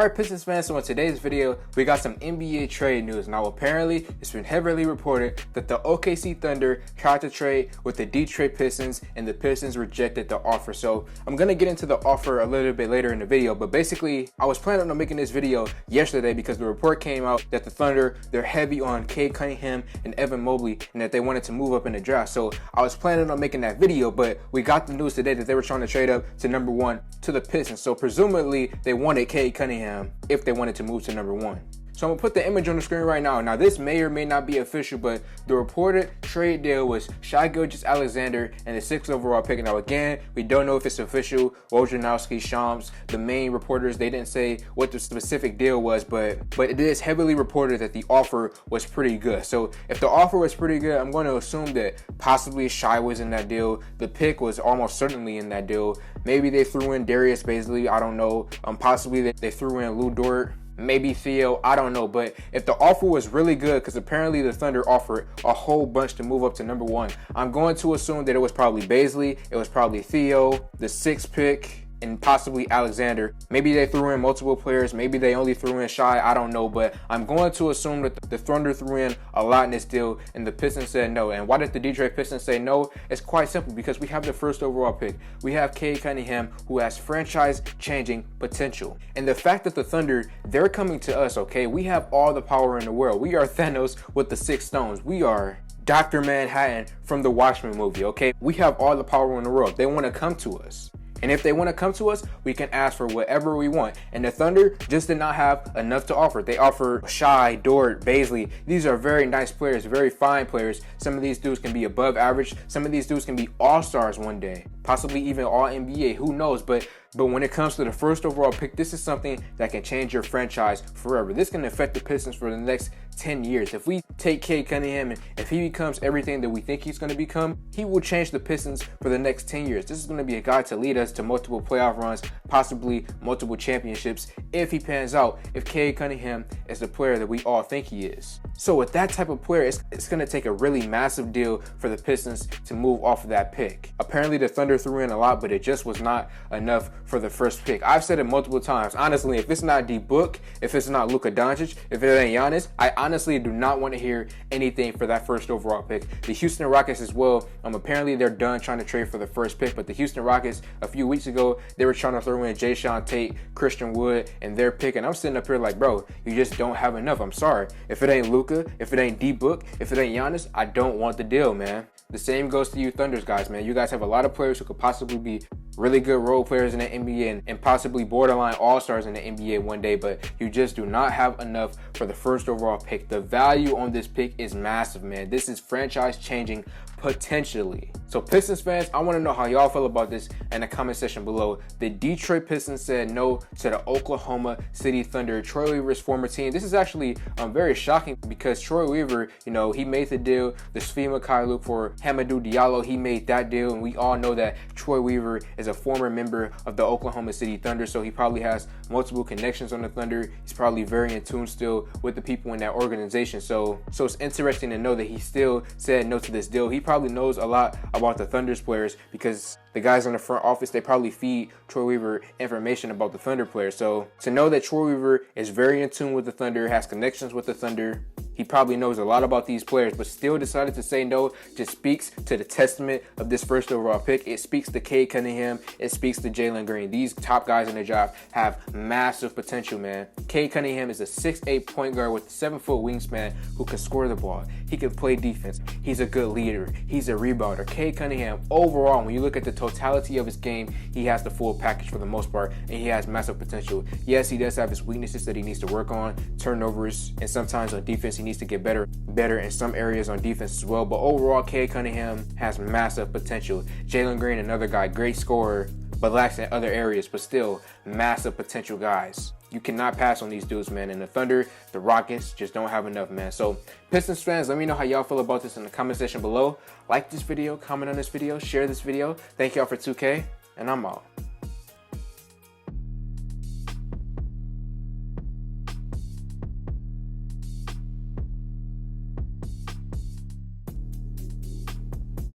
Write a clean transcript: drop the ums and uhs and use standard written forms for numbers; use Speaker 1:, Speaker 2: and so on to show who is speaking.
Speaker 1: Alright Pistons fans, so in today's video, we got some NBA trade news. Now apparently, it's been heavily reported that the OKC Thunder tried to trade with the Detroit Pistons and the Pistons rejected the offer. So I'm going to get into the offer a little bit later in the video, but basically, I was planning on making this video yesterday because the report came out that the Thunder, they're heavy on Cade, Cunningham, and Evan Mobley, and that they wanted to move up in the draft. So I was planning on making that video, but we got the news today that they were trying to trade up to number 1 to the Pistons. So presumably, they wanted Cade Cunningham if they wanted to move to number 1. So I'm gonna put the image on the screen right now. Now this may or may not be official, but the reported trade deal was Shai Gilgeous-Alexander and the 6th overall pick. Now again, we don't know if it's official. Wojnarowski, Shams, the main reporters, they didn't say what the specific deal was, but it is heavily reported that the offer was pretty good. So if the offer was pretty good, I'm going to assume that possibly Shai was in that deal. The pick was almost certainly in that deal. Maybe they threw in Darius Bazley, I don't know. Possibly they threw in Lou Dort. Maybe Theo, I don't know. But if the offer was really good, because apparently the Thunder offered a whole bunch to move up to number 1, I'm going to assume that it was probably Bazley, it was probably Theo, the 6th pick, and possibly Alexander. Maybe they threw in multiple players, maybe they only threw in Shai, I don't know, but I'm going to assume that the Thunder threw in a lot in this deal and the Pistons said no. And why did the Detroit Pistons say no? It's quite simple, because we have the 1st overall pick. We have Cade Cunningham, who has franchise-changing potential. And the fact that the Thunder, they're coming to us, okay? We have all the power in the world. We are Thanos with the 6 stones. We are Dr. Manhattan from the Watchmen movie, okay? We have all the power in the world. They want to come to us. And if they want to come to us, we can ask for whatever we want. And the Thunder just did not have enough to offer. They offer Shai, Dort, Bazley. These are very nice players, very fine players. Some of these dudes can be above average. Some of these dudes can be all-stars one day, possibly even all-NBA. Who knows? But when it comes to the 1st overall pick, this is something that can change your franchise forever. This can affect the Pistons for the next 10 years. If we take Cade Cunningham and if he becomes everything that we think he's going to become, he will change the Pistons for the next 10 years. This is going to be a guy to lead us to multiple playoff runs, possibly multiple championships, if he pans out, if Cade Cunningham is the player that we all think he is. So with that type of player, it's going to take a really massive deal for the Pistons to move off of that pick. Apparently the Thunder threw in a lot, but it just was not enough for the 1st pick. I've said it multiple times. Honestly, if it's not D-Book, if it's not Luka Doncic, if it ain't Giannis, I honestly do not want to hear anything for that 1st overall pick. The Houston Rockets as well, apparently they're done trying to trade for the 1st pick, but the Houston Rockets, a few weeks ago, they were trying to throw in Jayshawn Tate, Christian Wood, and their pick, and I'm sitting up here like, bro, you just don't have enough. I'm sorry. If it ain't Luka, if it ain't D-Book, if it ain't Giannis, I don't want the deal, man. The same goes to you Thunders guys, man. You guys have a lot of players who could possibly be really good role players in the NBA and possibly borderline all-stars in the NBA one day, but you just do not have enough for the 1st overall pick. The value on this pick is massive, man. This is franchise-changing potentially. So Pistons fans, I want to know how y'all feel about this in the comment section below. The Detroit Pistons said no to the Oklahoma City Thunder, Troy Weaver's former team. This is actually very shocking because Troy Weaver, you know, he made the deal, the Svi Mykhailiuk for Hamidou Diallo, he made that deal, and we all know that Troy Weaver is a former member of the Oklahoma City Thunder, so he probably has multiple connections on the Thunder. He's probably very in tune still with the people in that organization. So it's interesting to know that he still said no to this deal. He probably knows a lot about the Thunder's players because the guys in the front office, they probably feed Troy Weaver information about the Thunder players. So to know that Troy Weaver is very in tune with the Thunder, has connections with the Thunder, he probably knows a lot about these players, but still decided to say no, just speaks to the testament of this 1st overall pick. It speaks to Cade Cunningham. It speaks to Jalen Green. These top guys in the draft have massive potential, man. Cade Cunningham is a 6'8" point guard with a 7-foot wingspan who can score the ball. He can play defense. He's a good leader. He's a rebounder. Cade Cunningham, overall, when you look at the totality of his game, he has the full package for the most part, and he has massive potential. Yes, he does have his weaknesses that he needs to work on, turnovers, and sometimes on defense he needs to get better in some areas on defense as well. But overall, Cade Cunningham has massive potential. Jalen Green, another guy, great scorer, but lacks in other areas, but still massive potential guys. You cannot pass on these dudes, man. And the Thunder, the Rockets just don't have enough, man. So Pistons fans, let me know how y'all feel about this in the comment section below. Like this video, comment on this video, share this video. Thank y'all for 2K, and I'm out.